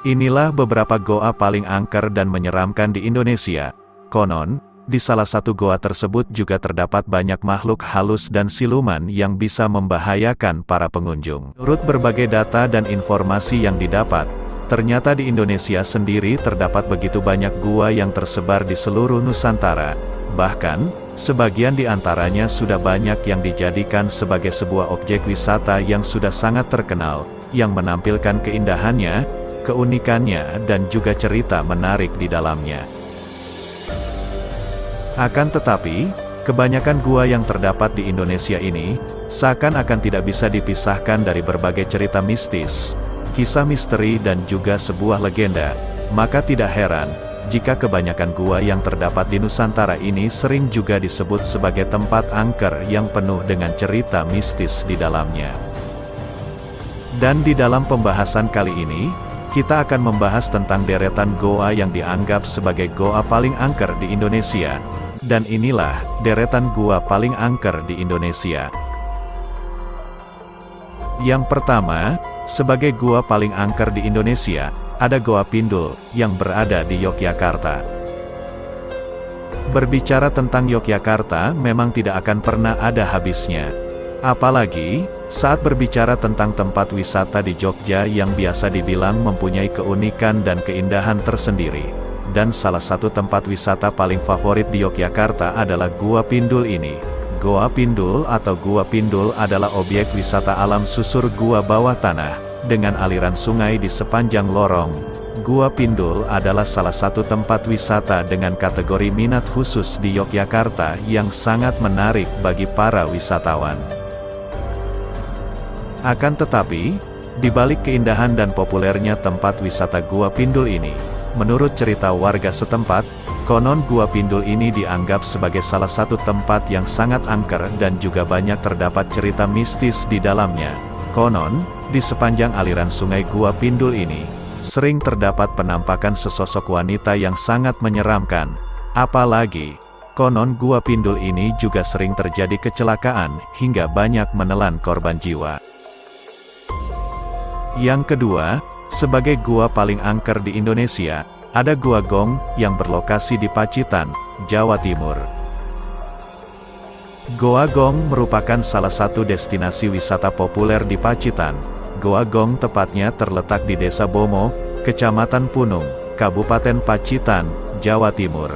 Inilah beberapa goa paling angker dan menyeramkan di Indonesia. Konon, di salah satu goa tersebut juga terdapat banyak makhluk halus dan siluman yang bisa membahayakan para pengunjung. Menurut berbagai data dan informasi yang didapat, ternyata di Indonesia sendiri terdapat begitu banyak gua yang tersebar di seluruh Nusantara. Bahkan, sebagian di antaranya sudah banyak yang dijadikan sebagai sebuah objek wisata yang sudah sangat terkenal, yang menampilkan keindahannya, keunikannya, dan juga cerita menarik di dalamnya. Akan tetapi, kebanyakan gua yang terdapat di Indonesia ini, seakan-akan tidak bisa dipisahkan dari berbagai cerita mistis, kisah misteri dan juga sebuah legenda. Maka tidak heran, jika kebanyakan gua yang terdapat di Nusantara ini sering juga disebut sebagai tempat angker yang penuh dengan cerita mistis di dalamnya. Dan di dalam pembahasan kali ini, kita akan membahas tentang deretan goa yang dianggap sebagai goa paling angker di Indonesia. Dan inilah, deretan gua paling angker di Indonesia. Yang pertama, sebagai gua paling angker di Indonesia, ada Goa Pindul, yang berada di Yogyakarta. Berbicara tentang Yogyakarta memang tidak akan pernah ada habisnya. Apalagi, saat berbicara tentang tempat wisata di Jogja yang biasa dibilang mempunyai keunikan dan keindahan tersendiri. Dan salah satu tempat wisata paling favorit di Yogyakarta adalah Gua Pindul ini. Goa Pindul atau Gua Pindul adalah objek wisata alam susur gua bawah tanah, dengan aliran sungai di sepanjang lorong. Gua Pindul adalah salah satu tempat wisata dengan kategori minat khusus di Yogyakarta yang sangat menarik bagi para wisatawan. Akan tetapi, di balik keindahan dan populernya tempat wisata Gua Pindul ini, menurut cerita warga setempat, konon Gua Pindul ini dianggap sebagai salah satu tempat yang sangat angker dan juga banyak terdapat cerita mistis di dalamnya. Konon, di sepanjang aliran sungai Gua Pindul ini, sering terdapat penampakan sesosok wanita yang sangat menyeramkan. Apalagi, konon Gua Pindul ini juga sering terjadi kecelakaan, hingga banyak menelan korban jiwa. Yang kedua, sebagai gua paling angker di Indonesia, ada Gua Gong, yang berlokasi di Pacitan, Jawa Timur. Goa Gong merupakan salah satu destinasi wisata populer di Pacitan. Goa Gong tepatnya terletak di Desa Bomo, Kecamatan Punung, Kabupaten Pacitan, Jawa Timur.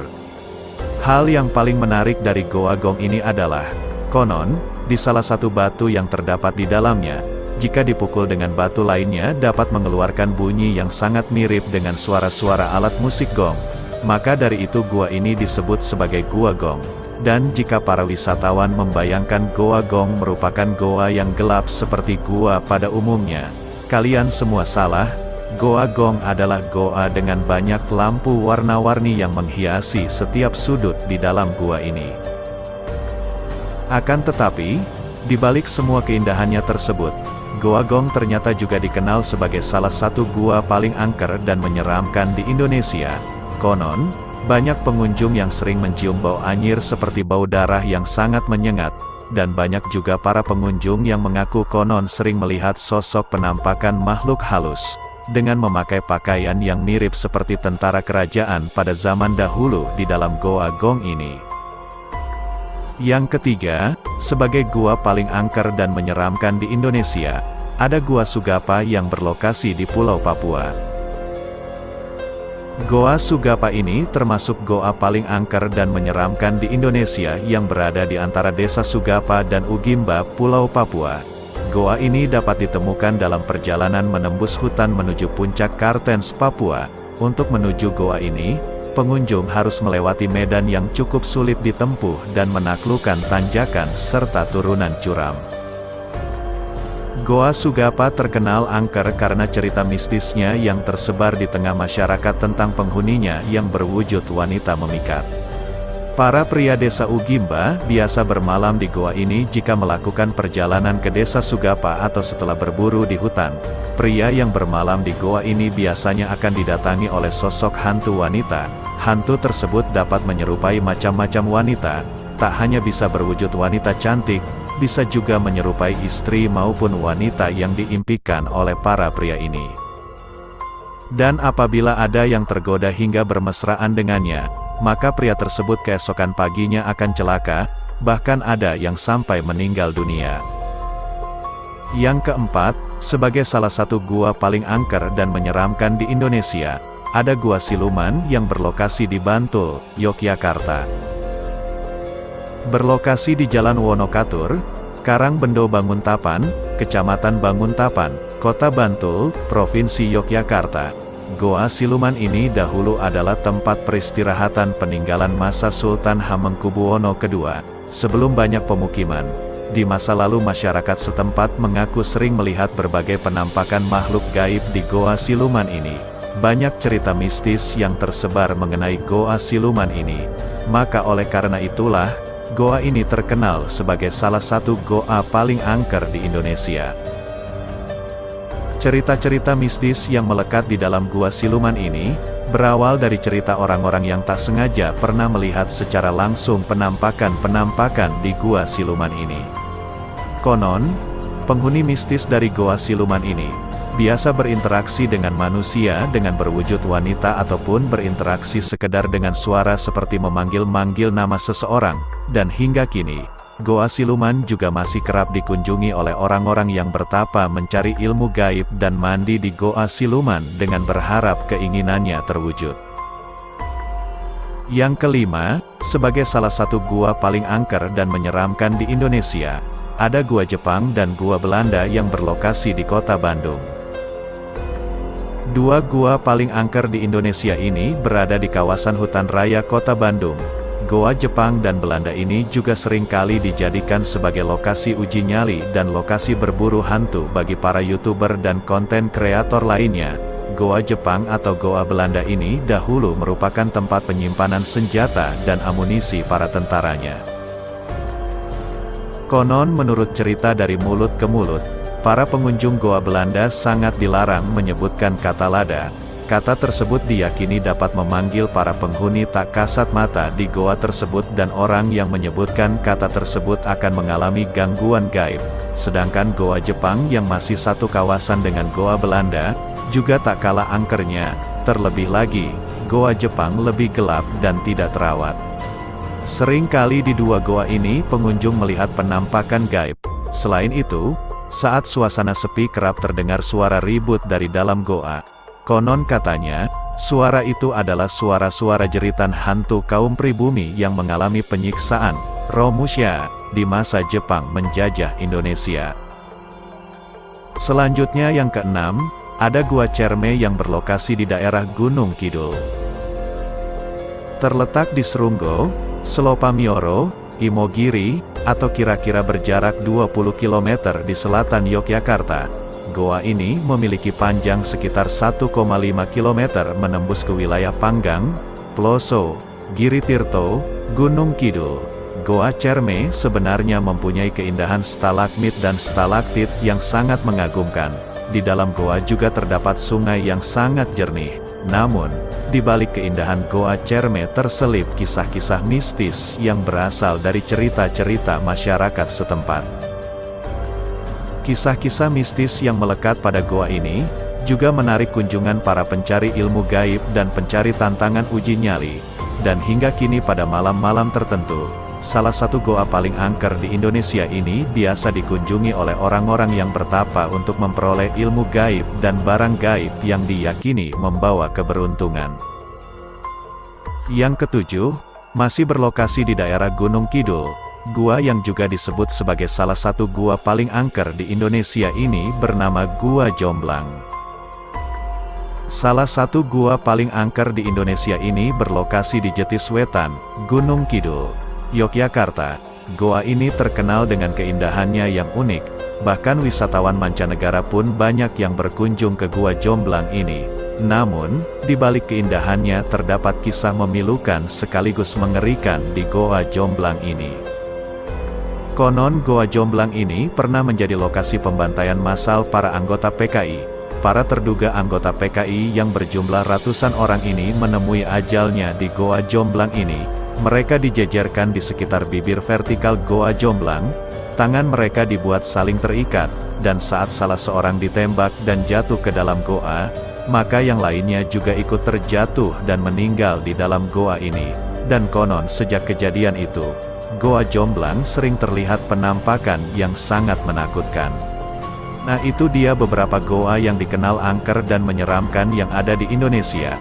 Hal yang paling menarik dari Goa Gong ini adalah, konon, di salah satu batu yang terdapat di dalamnya, jika dipukul dengan batu lainnya dapat mengeluarkan bunyi yang sangat mirip dengan suara-suara alat musik gong. Maka dari itu gua ini disebut sebagai Gua Gong. Dan jika para wisatawan membayangkan Goa Gong merupakan goa yang gelap seperti gua pada umumnya, kalian semua salah. Goa Gong adalah goa dengan banyak lampu warna-warni yang menghiasi setiap sudut di dalam gua ini. Akan tetapi, di balik semua keindahannya tersebut, Goa Gong ternyata juga dikenal sebagai salah satu gua paling angker dan menyeramkan di Indonesia. Konon, banyak pengunjung yang sering mencium bau anyir seperti bau darah yang sangat menyengat, dan banyak juga para pengunjung yang mengaku konon sering melihat sosok penampakan makhluk halus, dengan memakai pakaian yang mirip seperti tentara kerajaan pada zaman dahulu di dalam Goa Gong ini. Yang ketiga, sebagai gua paling angker dan menyeramkan di Indonesia, ada Gua Sugapa yang berlokasi di Pulau Papua. Goa Sugapa ini termasuk goa paling angker dan menyeramkan di Indonesia yang berada di antara Desa Sugapa dan Ugimba, Pulau Papua. Goa ini dapat ditemukan dalam perjalanan menembus hutan menuju puncak Kartens, Papua. Untuk menuju goa ini, pengunjung harus melewati medan yang cukup sulit ditempuh dan menaklukkan tanjakan serta turunan curam. Goa Sugapa terkenal angker karena cerita mistisnya yang tersebar di tengah masyarakat tentang penghuninya yang berwujud wanita memikat. Para pria desa Ugimba biasa bermalam di goa ini jika melakukan perjalanan ke desa Sugapa atau setelah berburu di hutan. Pria yang bermalam di goa ini biasanya akan didatangi oleh sosok hantu wanita. Hantu tersebut dapat menyerupai macam-macam wanita, tak hanya bisa berwujud wanita cantik, bisa juga menyerupai istri maupun wanita yang diimpikan oleh para pria ini. Dan apabila ada yang tergoda hingga bermesraan dengannya, maka pria tersebut keesokan paginya akan celaka, bahkan ada yang sampai meninggal dunia. Yang keempat, sebagai salah satu gua paling angker dan menyeramkan di Indonesia, ada Gua Siluman yang berlokasi di Bantul, Yogyakarta. Berlokasi di Jalan Wonokatur, Karangbendo Banguntapan, Kecamatan Banguntapan, Kota Bantul, Provinsi Yogyakarta. Goa Siluman ini dahulu adalah tempat peristirahatan peninggalan masa Sultan Hamengkubuwono II, sebelum banyak pemukiman. Di masa lalu masyarakat setempat mengaku sering melihat berbagai penampakan makhluk gaib di Goa Siluman ini. Banyak cerita mistis yang tersebar mengenai Goa Siluman ini. Maka oleh karena itulah, goa ini terkenal sebagai salah satu goa paling angker di Indonesia. Cerita-cerita mistis yang melekat di dalam Gua Siluman ini, berawal dari cerita orang-orang yang tak sengaja pernah melihat secara langsung penampakan-penampakan di Gua Siluman ini. Konon, penghuni mistis dari Goa Siluman ini, biasa berinteraksi dengan manusia dengan berwujud wanita ataupun berinteraksi sekedar dengan suara seperti memanggil-manggil nama seseorang, dan hingga kini, Goa Siluman juga masih kerap dikunjungi oleh orang-orang yang bertapa mencari ilmu gaib dan mandi di Goa Siluman dengan berharap keinginannya terwujud. Yang kelima, sebagai salah satu gua paling angker dan menyeramkan di Indonesia, ada Gua Jepang dan Gua Belanda yang berlokasi di Kota Bandung. Dua gua paling angker di Indonesia ini berada di kawasan hutan raya Kota Bandung. Goa Jepang dan Belanda ini juga seringkali dijadikan sebagai lokasi uji nyali dan lokasi berburu hantu bagi para YouTuber dan konten kreator lainnya. Goa Jepang atau Goa Belanda ini dahulu merupakan tempat penyimpanan senjata dan amunisi para tentaranya. Konon menurut cerita dari mulut ke mulut, para pengunjung Goa Belanda sangat dilarang menyebutkan kata lada. Kata tersebut diyakini dapat memanggil para penghuni tak kasat mata di goa tersebut dan orang yang menyebutkan kata tersebut akan mengalami gangguan gaib. Sedangkan Goa Jepang yang masih satu kawasan dengan Goa Belanda, juga tak kalah angkernya. Terlebih lagi, Goa Jepang lebih gelap dan tidak terawat. Sering kali di dua goa ini pengunjung melihat penampakan gaib. Selain itu, saat suasana sepi kerap terdengar suara ribut dari dalam goa. Konon katanya, suara itu adalah suara-suara jeritan hantu kaum pribumi yang mengalami penyiksaan, Romusha, di masa Jepang menjajah Indonesia. Selanjutnya yang keenam, ada Gua Cerme yang berlokasi di daerah Gunung Kidul. Terletak di Serunggo, Selopamioro, Imogiri, atau kira-kira berjarak 20 km di selatan Yogyakarta. Goa ini memiliki panjang sekitar 1,5 km menembus ke wilayah Panggang, Ploso, Giritirto, Gunung Kidul. Goa Cerme sebenarnya mempunyai keindahan stalagmit dan stalaktit yang sangat mengagumkan. Di dalam goa juga terdapat sungai yang sangat jernih. Namun, di balik keindahan Goa Cerme terselip kisah-kisah mistis yang berasal dari cerita-cerita masyarakat setempat. Kisah-kisah mistis yang melekat pada goa ini, juga menarik kunjungan para pencari ilmu gaib dan pencari tantangan uji nyali. Dan hingga kini pada malam-malam tertentu, salah satu goa paling angker di Indonesia ini biasa dikunjungi oleh orang-orang yang bertapa untuk memperoleh ilmu gaib dan barang gaib yang diyakini membawa keberuntungan. Yang ketujuh, masih berlokasi di daerah Gunung Kidul. Gua yang juga disebut sebagai salah satu gua paling angker di Indonesia ini bernama Gua Jomblang. Salah satu gua paling angker di Indonesia ini berlokasi di Jetiswetan, Gunung Kidul, Yogyakarta. Goa ini terkenal dengan keindahannya yang unik, bahkan wisatawan mancanegara pun banyak yang berkunjung ke Gua Jomblang ini. Namun, di balik keindahannya terdapat kisah memilukan sekaligus mengerikan di Goa Jomblang ini. Konon Goa Jomblang ini pernah menjadi lokasi pembantaian massal para anggota PKI. Para terduga anggota PKI yang berjumlah ratusan orang ini menemui ajalnya di Goa Jomblang ini. Mereka dijejerkan di sekitar bibir vertikal Goa Jomblang, tangan mereka dibuat saling terikat, dan saat salah seorang ditembak dan jatuh ke dalam goa, maka yang lainnya juga ikut terjatuh dan meninggal di dalam goa ini. Dan konon sejak kejadian itu, Goa Jomblang sering terlihat penampakan yang sangat menakutkan. Nah, itu dia beberapa goa yang dikenal angker dan menyeramkan yang ada di Indonesia.